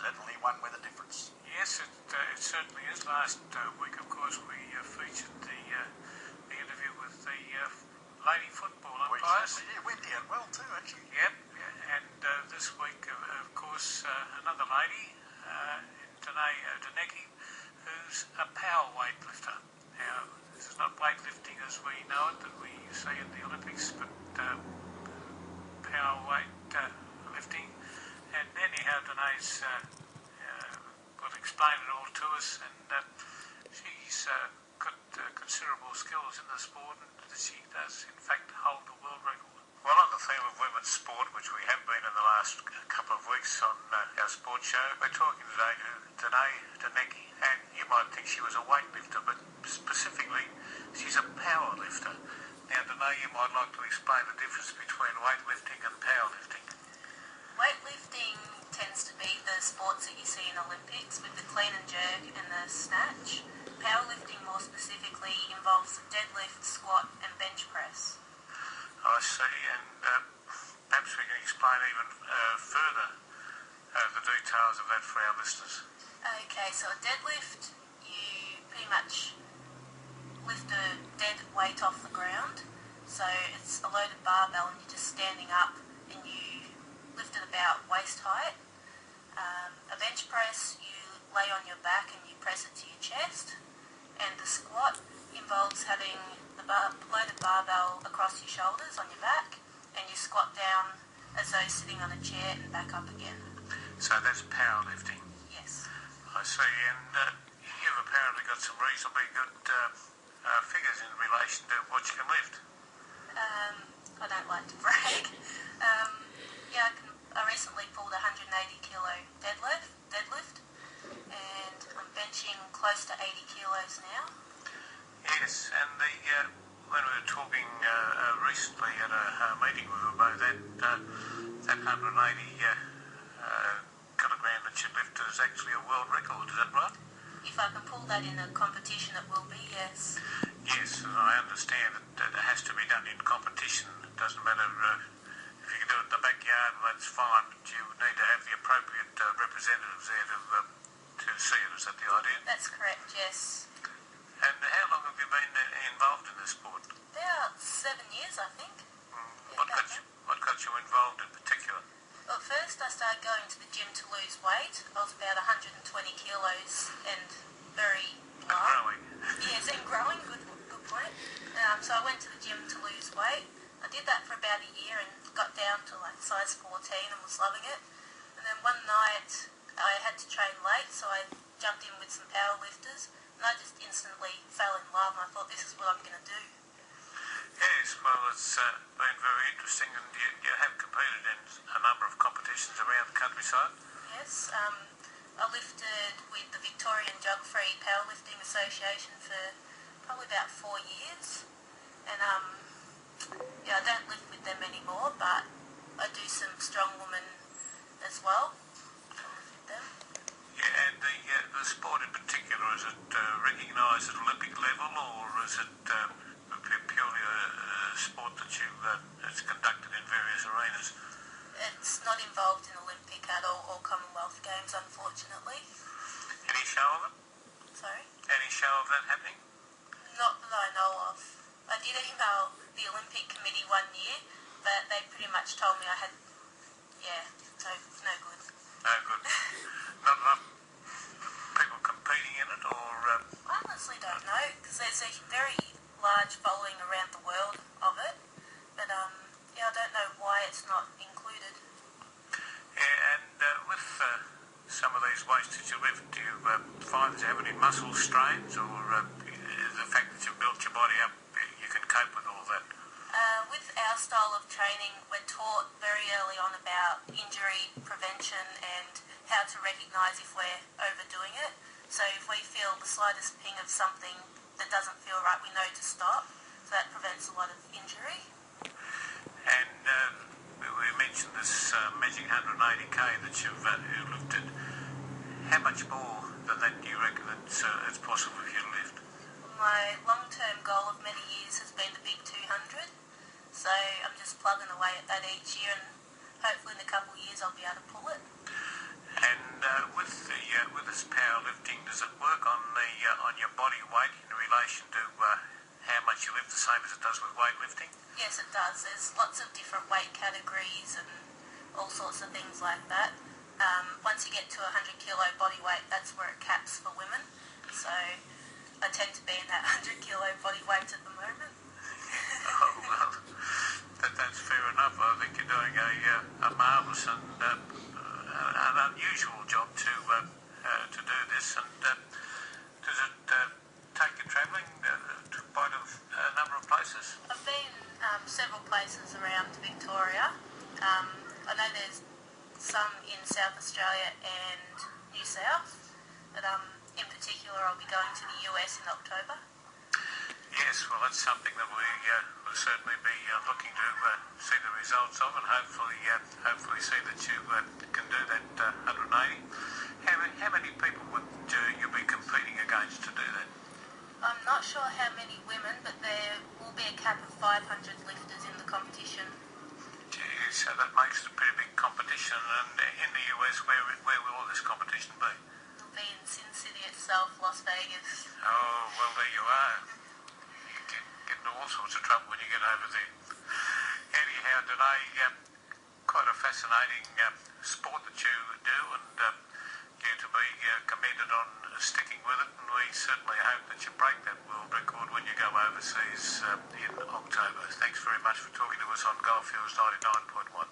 certainly one with a difference. Yes, it certainly is. Last week, of course, we featured the interview with the lady football umpires. We went down well too, actually. Yep, yeah. And this week, of course, another lady, Danae Danecki, who's a power weightlifter. Now, this is not weightlifting as we know it, that we see in the Olympics, but power weight lifting. And anyhow, Danae's will explain it all to us, and she's got considerable skills in the sport, and she does, in fact, hold the world record. Well, on the theme of women's sport, which we have been in the last couple of weeks on our sports show, we're talking today to Danae Danecki, and you might think she was a weightlifter, but specifically, she's a power lifter. Now, Danae, you might like to explain the difference between weightlifting and powerlifting. Weightlifting tends to be the sports that you see in Olympics with the clean and jerk and the snatch. Powerlifting more specifically involves the deadlift, squat and bench press. I see, and perhaps we can explain even further the details of that for our listeners. Okay, so a deadlift, you pretty much lift a dead weight off the ground. So it's a loaded barbell and you're just standing up and you lift it about waist height. A bench press, you lay on your back and you press it to your chest. And the squat involves having the loaded barbell across your shoulders on your back, and you squat down as though sitting on a chair and back up again. So that's powerlifting. Yes. I see, and you've apparently got some reasonably good figures in relation to what you can lift. I don't like to brag. I recently pulled a 180 kilo deadlift, and I'm benching close to 80 kilos now. Yes, and when we were talking recently at a meeting we were both at, that 180 kilogram that you lifted is actually a world record, is that right? If I can pull that in a competition, it will be, yes. Yes, and I understand that it has to be done in competition. It doesn't matter if you can do it in the backyard, that's fine, but you need to have the appropriate representatives there to see it. Is that the idea? That's correct, yes. And how long have you been involved in this sport? About 7 years, I think. What got you involved in particular? Well, first I started going to the gym to lose weight. I was about 120 kilos and very And growing. Yes, and growing, good point. So I went to the gym to lose weight. I did that for about a year and got down to like size 14 and was loving it. And then one night I had to train late, so I jumped in with some power lifters. And I just instantly fell in love, and I thought, this is what I'm going to do. Yes, well, it's been very interesting, and you have competed in a number of competitions around the countryside. Yes, I lifted with the Victorian Jog-Free Powerlifting Association for probably about 4 years. And I don't lift with them anymore, but I do some strong women as well. I lift with them. Yeah, and the sport in particular, is it recognised at Olympic level, or is it purely a sport that it's conducted in various arenas? It's not involved in Olympic at all, or Commonwealth Games, unfortunately. Any show of it? Sorry? Any show of that happening? Not that I know of. I did email the Olympic Committee 1 year, but they pretty much told me I had, so it's no good. No good. Not enough people competing in it, or... I honestly don't know, because there's a very large following around the world of it, but I don't know why it's not included. Yeah, and with some of these weights that you lift, do you find that you have any muscle strains, or the fact that you've built your body up, you can cope with all that? With our style of training, we're taught very early on about injury prevention and how to recognise if we're overdoing it. So if we feel the slightest ping of something that doesn't feel right, we know to stop. So that prevents a lot of injury. And we mentioned this magic 180k that you've lifted. How much more than that do you reckon it's possible for you to lift? My long-term goal of many years has been the big 200. So I'm just plugging away at that each year, and hopefully in a couple of years I'll be able to pull it. And with this powerlifting, does it work on your body weight in relation to how much you lift, the same as it does with weightlifting? Yes, it does. There's lots of different weight categories and all sorts of things like that. Once you get to 100 kilo body weight, that's where it caps for women. So I tend to be in that 100 kilo body weight at the moment. Oh, well, that's fair enough. I think you're doing a marvellous and an unusual job to do this. And does it take you travelling to quite a number of places? I've been several places around Victoria. I know there's some in South Australia and New South, but in particular I'll be going to the US in October. Yes, well, that's something that we'll certainly be looking to see the results of, and hopefully see that you can do that 180. How many people would you be competing against to do that? I'm not sure how many women, but there will be a cap of 500 lifters in the competition. Gee, so that makes it a pretty big competition. And in the US, where will all this competition be? It'll be in Sin City itself, Las Vegas. Oh, well, there you are. You get into all sorts of trouble when you get over there. Anyhow, today, quite a fascinating sport that you do, and you to be commended on sticking with it, and we certainly hope that you break that world record when you go overseas in October. Thanks very much for talking to us on Goldfields 99.1.